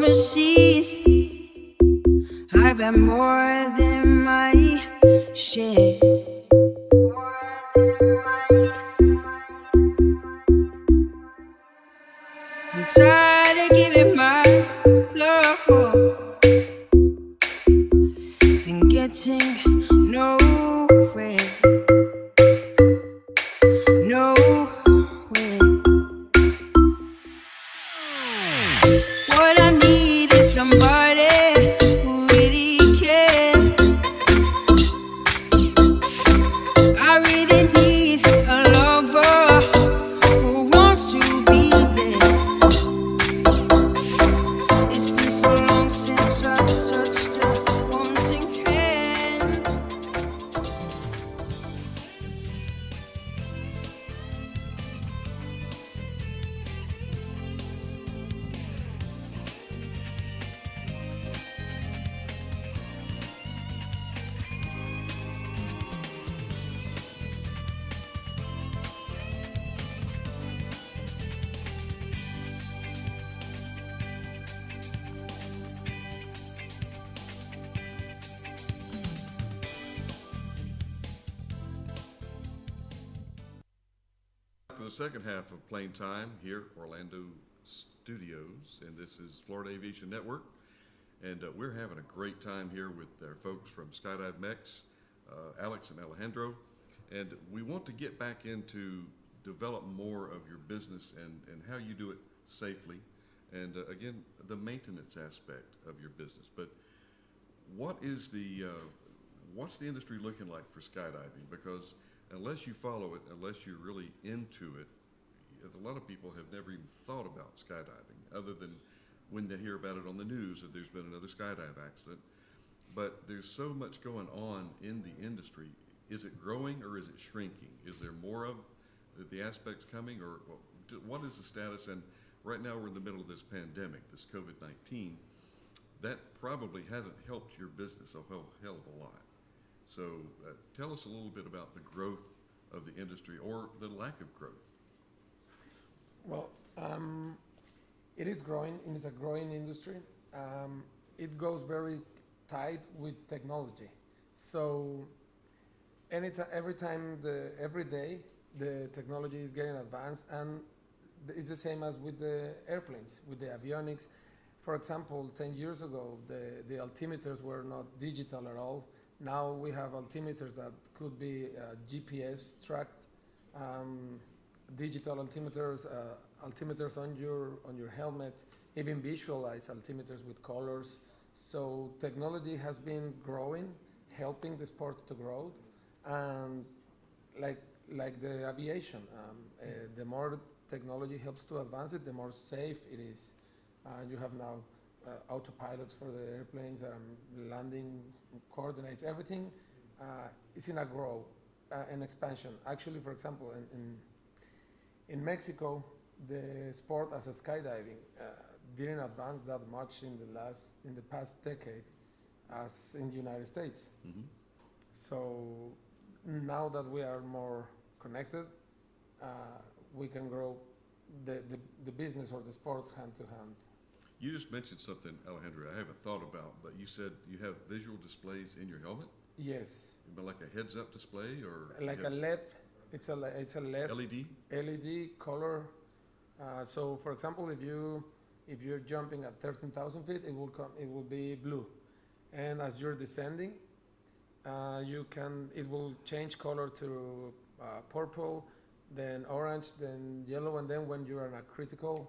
overseas. I've had more than my share. I'm tired of giving my love and getting nowhere. What I need is somebody who really cares. I really need a lover who wants to be there. It's been so long since I've touched a wanting hand. For the second half of Plane Time here, Orlando Studios, and this is Florida Aviation Network, and we're having a great time here with our folks from SkyDiveMex, Alex and Alejandro, and we want to get back into develop more of your business and how you do it safely, and again, the maintenance aspect of your business. But what is what's the industry looking like for skydiving? Because unless you follow it, unless you're really into it, a lot of people have never even thought about skydiving other than when they hear about it on the news that there's been another skydive accident. But there's so much going on in the industry. Is it growing or is it shrinking? Is there more of the aspects coming, or what is the status? And right now we're in the middle of this pandemic, this COVID-19. That probably hasn't helped your business a hell of a lot. So tell us a little bit about the growth of the industry or the lack of growth. Well, it is growing. It is a growing industry. It goes very tight with technology. So every day, the technology is getting advanced, and it's the same as with the airplanes, with the avionics. For example, 10 years ago, the altimeters were not digital at all. Now we have altimeters that could be GPS tracked, digital altimeters, altimeters on your helmet, even visualized altimeters with colors. So technology has been growing, helping the sport to grow, and like the aviation, the more technology helps to advance it, the more safe it is. You have now autopilots for the airplanes, landing coordinates, everything is in a grow, an expansion. Actually, for example, in Mexico, the sport as a skydiving didn't advance that much in the past decade as in the United States. Mm-hmm. So now that we are more connected, we can grow the business or the sport hand to hand. You just mentioned something, Alejandro, I haven't thought about, but you said you have visual displays in your helmet? Yes. Like a heads-up display, or like a LED? It's a LED. LED. LED color. So, for example, if you're jumping at 13,000 feet, it will be blue, and as you're descending, it will change color to purple, then orange, then yellow, and then when you're at a critical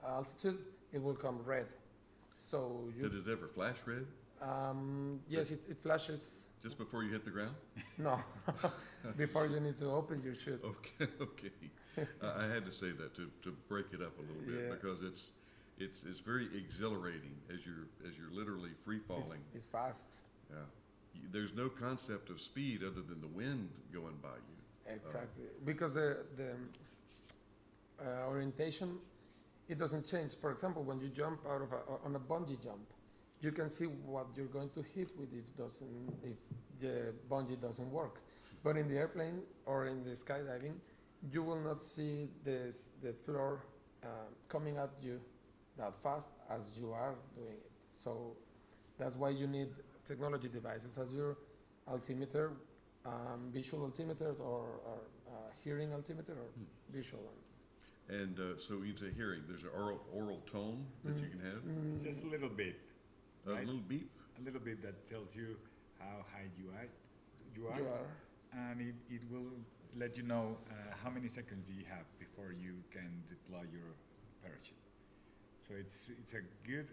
altitude, it will come red. So Does it ever flash red? Yes, it flashes. Just before you hit the ground? No, before you need to open your chute. Okay. I had to say that to break it up a little bit, yeah, because it's very exhilarating as you're literally free falling. It's fast. Yeah. There's no concept of speed other than the wind going by you. Exactly, because the orientation, it doesn't change. For example, when you jump on a bungee jump, you can see what you're going to hit with if the bungee doesn't work. But in the airplane or in the skydiving, you will not see the floor coming at you that fast as you are doing it. So that's why you need technology devices as your altimeter, visual altimeters or hearing altimeter or visual one. And so you say hearing, there's an oral tone that you can have, It's just a little bit, a right? little beep. A little bit that tells you how high you are, You are. and it will let you know how many seconds you have before you can deploy your parachute. So it's a good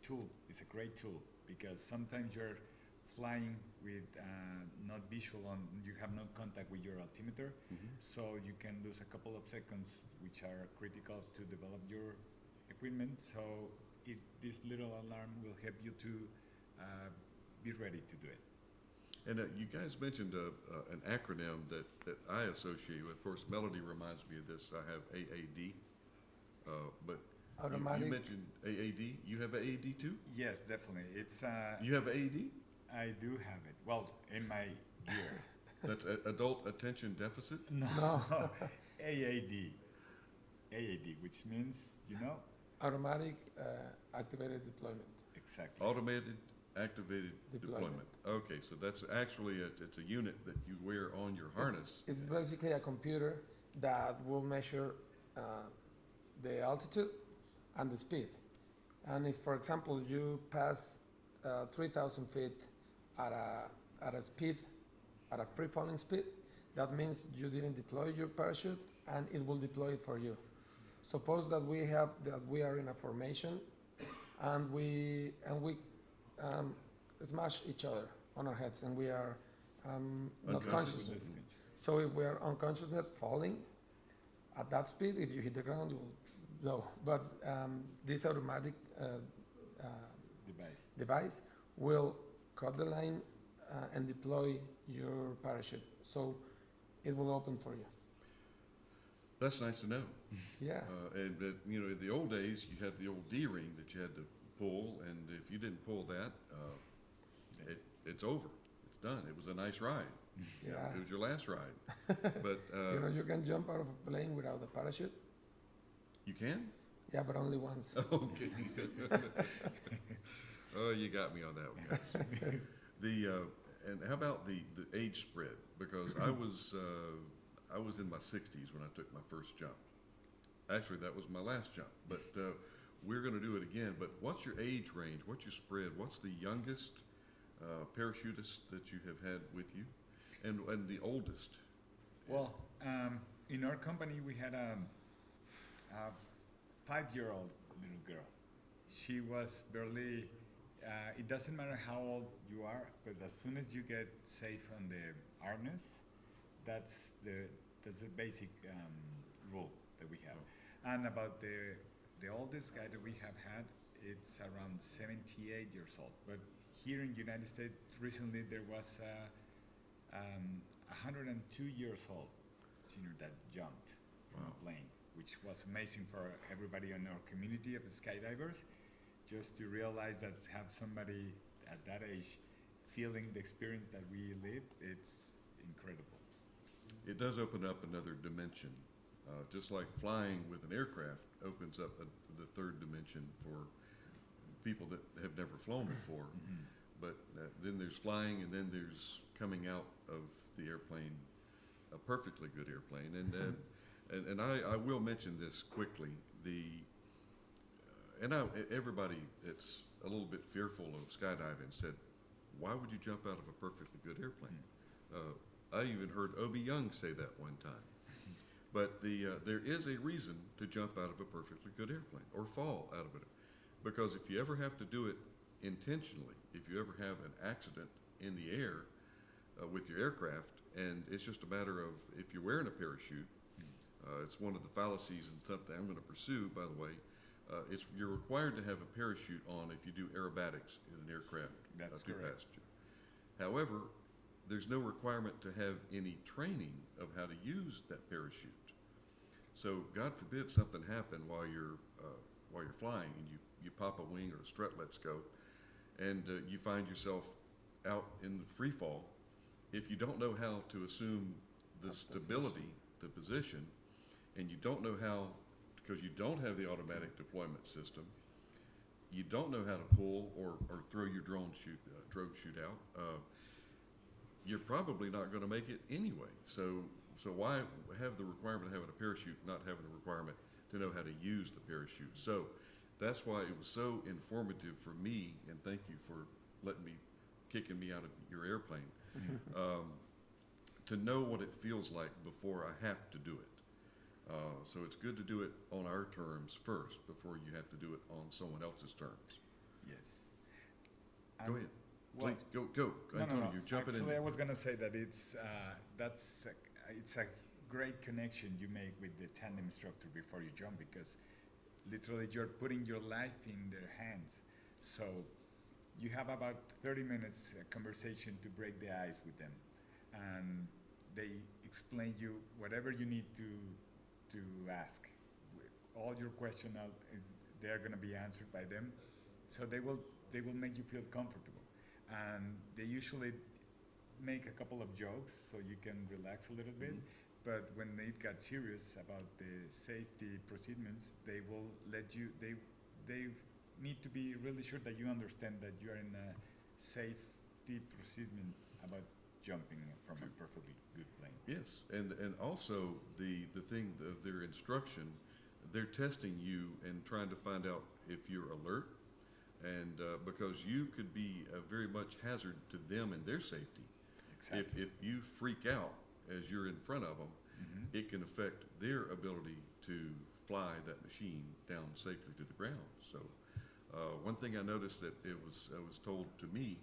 tool. It's a great tool because sometimes you're flying with not visual on, you have no contact with your altimeter, so you can lose a couple of seconds, which are critical to develop your equipment. So this little alarm will help you to be ready to do it. And you guys mentioned an acronym that I associate with. Of course, Melody reminds me of this. I have AAD, but Automatic. you mentioned AAD. You have AAD too? Yes, definitely. It's You have AAD? I do have it. Well, in my gear. That's Adult Attention Deficit? No, AAD. AAD, which means, Automatic activated deployment. exactly. Automated Activated Deployment. Deployment. Okay, so that's actually, it's a unit that you wear on your harness. It's basically a computer that will measure the altitude and the speed. And if, for example, you pass 3,000 feet at a speed, at a free falling speed, that means you didn't deploy your parachute and it will deploy it for you. Suppose that we are in a formation and we smash each other on our heads and we are not Unconscious. conscious. So if we are unconscious net falling at that speed, if you hit the ground, you will blow. But this automatic device will cut the line and deploy your parachute. So it will open for you. That's nice to know. Yeah. And in the old days, you had the old D-ring that you had to pull, and if you didn't pull that, it's over. It's done. It was a nice ride. Yeah. It was your last ride. But You can jump out of a plane without a parachute. you can? Yeah, but only once. Okay. Oh, you got me on that one, guys. And how about the age spread? Because I was in my 60s when I took my first jump. Actually, that was my last jump. But we're going to do it again. But what's your age range? What's your spread? What's the youngest parachutist that you have had with you, and the oldest? Well, in our company, we had a 5-year-old little girl. She was barely, it doesn't matter how old you are, but as soon as you get safe on the harness, that's the basic rule that we have. And about the oldest guy that we have had, it's around 78 years old. But here in the United States, recently there was a 102 years old senior that jumped from a plane, which was amazing for everybody in our community of skydivers. Just to realize that have somebody at that age feeling the experience that we live, it's incredible. It does open up another dimension, just like flying with an aircraft opens up the third dimension for people that have never flown before. But then there's flying, and then there's coming out of the airplane, a perfectly good airplane. And I will mention this quickly. Everybody that's a little bit fearful of skydiving said, "Why would you jump out of a perfectly good airplane?" I even heard Obi Young say that one time. But there is a reason to jump out of a perfectly good airplane or fall out of it, because if you ever have to do it intentionally, if you ever have an accident in the air with your aircraft, and it's just a matter of if you're wearing a parachute, it's one of the fallacies and something I'm going to pursue, by the way. You're required to have a parachute on if you do aerobatics in an aircraft, That's two correct. passenger. However, there's no requirement to have any training of how to use that parachute. So God forbid something happen while you're flying and you pop a wing or a strut lets go, and you find yourself out in the free fall. If you don't know how to assume the stability, the position, and you don't know how to because you don't have the automatic deployment system, you don't know how to pull or throw your drone shootout, you're probably not going to make it anyway. So why have the requirement of having a parachute, not having the requirement to know how to use the parachute? So that's why it was so informative for me, and thank you for kicking me out of your airplane, to know what it feels like before I have to do it. So it's good to do it on our terms first before you have to do it on someone else's terms. Yes. Go ahead. Well, Please, go. No, Antonio, you're jumping Actually, I in. was gonna say that it's a great connection you make with the tandem instructor before you jump, because literally you're putting your life in their hands. So you have about 30 minutes conversation to break the ice with them, and they explain you whatever you need to ask. All your questions they're gonna be answered by them, so they will make you feel comfortable, and they usually make a couple of jokes so you can relax a little bit. But when it got serious about the safety procedures, they will let you. They need to be really sure that you understand that you are in a safety procedure about jumping from a perfectly good plane. Yes, and also the thing of their instruction, they're testing you and trying to find out if you're alert, and because you could be a very much hazard to them and their safety. Exactly. If you freak out as you're in front of them, it can affect their ability to fly that machine down safely to the ground. So one thing I noticed that it was told to me,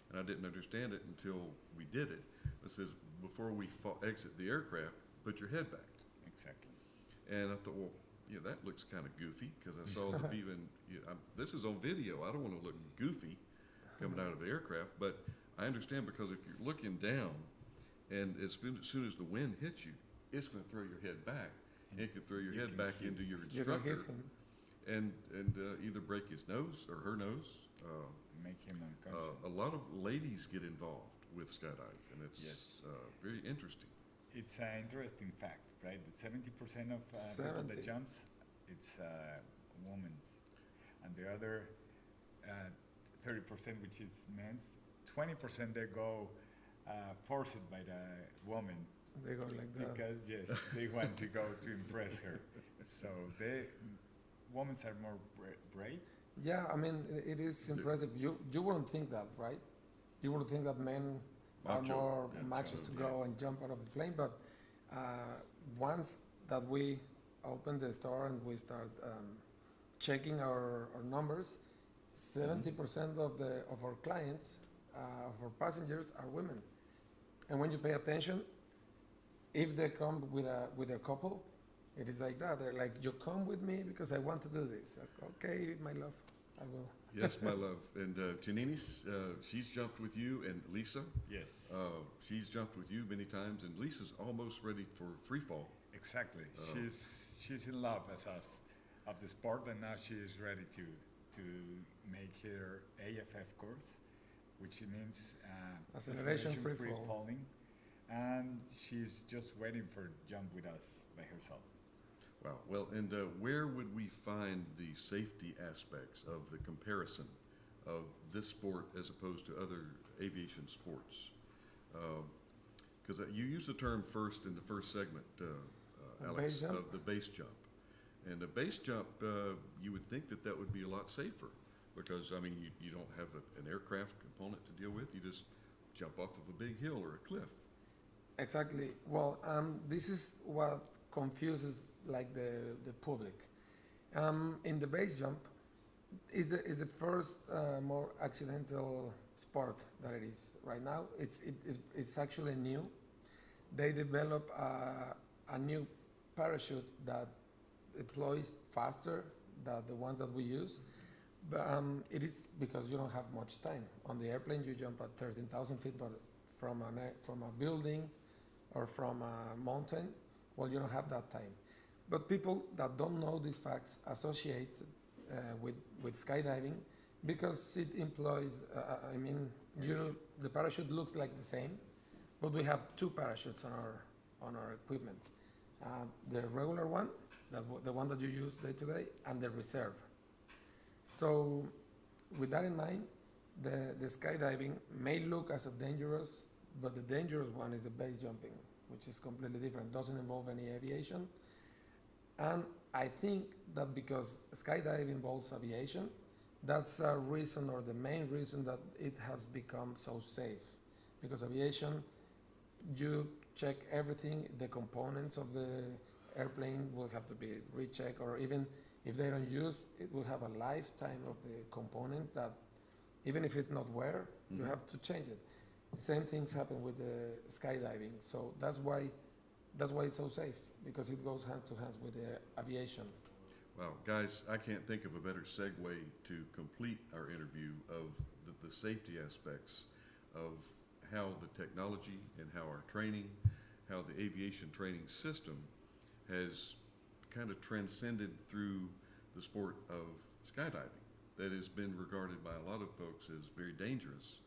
and I didn't understand it until we did it. It says, before we exit the aircraft, put your head back. Exactly. And I thought, well, yeah, that looks kind of goofy, because I saw the people. This is on video. I don't want to look goofy coming out of the aircraft, but I understand, because if you're looking down, and as soon as the wind hits you, it's going to throw your head back. And it could throw your You head can back hit- into your You're gonna hit instructor, him. and either break his nose or her nose. Make him unconscious. A lot of ladies get involved with skydive, and it's Yes. very interesting. It's an interesting fact, right? That 70% of people 70. that jumps, it's women's, and the other 30%, which is men's, 20% they go forced by the woman, They go like that. because yes, they want to go to impress her. So women are more brave. Yeah, I mean, it is impressive. You wouldn't think that, right? You would think that men are Macho, more yeah, machos so, to go yes. and jump out of the plane, but once that we open the store and we start checking our numbers, 70% of our clients, of our passengers, are women. And when you pay attention, if they come with a couple, it is like that. They're like, you come with me because I want to do this. Like, okay, my love, I will. Yes, my love. And Janini's, she's jumped with you, and Lisa, Yes, she's jumped with you many times, and Lisa's almost ready for free fall. exactly. She's in love as us of the sport, and now she is ready to make her AFF course, which means Acceleration free free fall. falling, and she's just waiting for jump with us by herself. Wow. Well, and where would we find the safety aspects of the comparison of this sport as opposed to other aviation sports? Because you used the term first in the first segment, Alex, Base jump? of the base jump. And the base jump, you would think that would be a lot safer, because, I mean, you don't have an aircraft component to deal with. You just jump off of a big hill or a cliff. Exactly. Well, this is what confuses like the public. In the base jump, is the first more accidental sport that it is right now. It's actually new. They develop a new parachute that deploys faster than the ones that we use. But it is because you don't have much time. On the airplane, you jump at 13,000 feet, but from a building or from a mountain, well, you don't have that time. But people that don't know these facts associate with skydiving because it employs, the parachute looks like the same, but we have two parachutes on our equipment. the regular one, the one that you use day to day, and the reserve. So with that in mind, the skydiving may look as a dangerous, but the dangerous one is the base jumping, which is completely different, doesn't involve any aviation. And I think that because skydiving involves aviation, that's a reason, or the main reason, that it has become so safe. Because aviation, you check everything, the components of the airplane will have to be rechecked, or even if they don't use, it will have a lifetime of the component that even if it's not wear, you have to change it. Same things happen with the skydiving. So that's why it's so safe, because it goes hand to hand with the aviation. Well, guys, I can't think of a better segue to complete our interview of the safety aspects of how the technology and how our training, how the aviation training system has kind of transcended through the sport of skydiving that has been regarded by a lot of folks as very dangerous.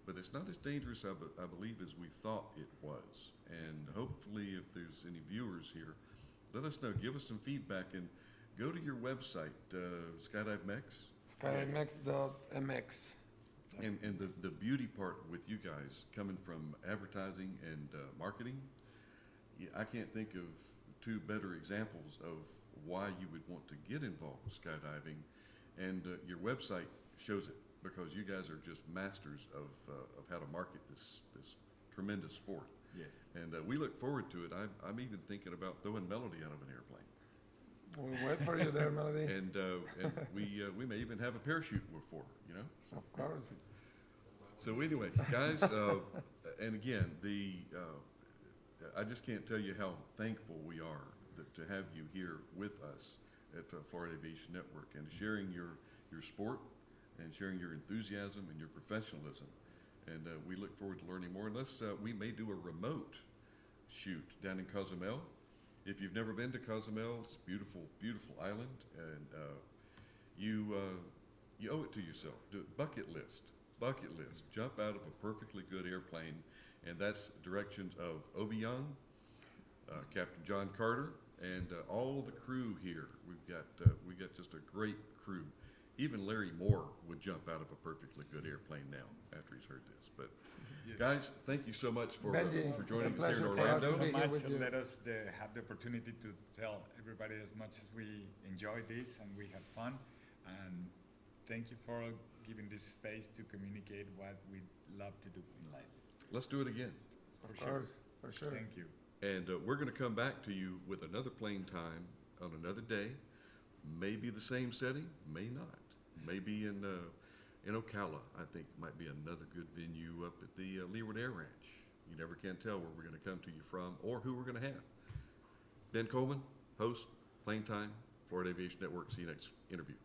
But it's not as dangerous, I believe, as we thought it was. And hopefully, if there's any viewers here, let us know. Give us some feedback, and go to your website, SkyDiveMex. SkyDiveMex.mx. And the beauty part with you guys, coming from advertising and marketing, I can't think of two better examples of why you would want to get involved with skydiving. And your website shows it, because you guys are just masters of how to market this tremendous sport. Yes. And we look forward to it. I'm even thinking about throwing Melody out of an airplane. We'll wait for you there, Melody. And we may even have a parachute for her, you know? So, Of course. so anyway, guys, and again, I just can't tell you how thankful we are to have you here with us at Florida Aviation Network, and sharing your sport and sharing your enthusiasm and your professionalism. And we look forward to learning more. Unless we may do a remote shoot down in Cozumel. If you've never been to Cozumel, it's a beautiful, beautiful island, and you owe it to yourself. Do it. Bucket list. Jump out of a perfectly good airplane, and that's directions of Obi Young, Captain John Carter, and all the crew here. We got just a great crew. Even Larry Moore would jump out of a perfectly good airplane now after he's heard this. But Yes. guys, thank you so much for Benji, for it's joining a us here in pleasure for us Orlando. to So be here much. with you. Let us have the opportunity to tell everybody as much as we enjoyed this and we had fun. And thank you for giving this space to communicate what we love to do in life. Let's do it again. Of course, for sure. Thank you. And we're going to come back to you with another plane time on another day. Maybe the same setting, may not. Maybe in Ocala, I think might be another good venue up at the Leeward Air Ranch. You never can tell where we're going to come to you from or who we're going to have. Ben Coleman, host, Plane Time, Florida Aviation Network. See you next interview.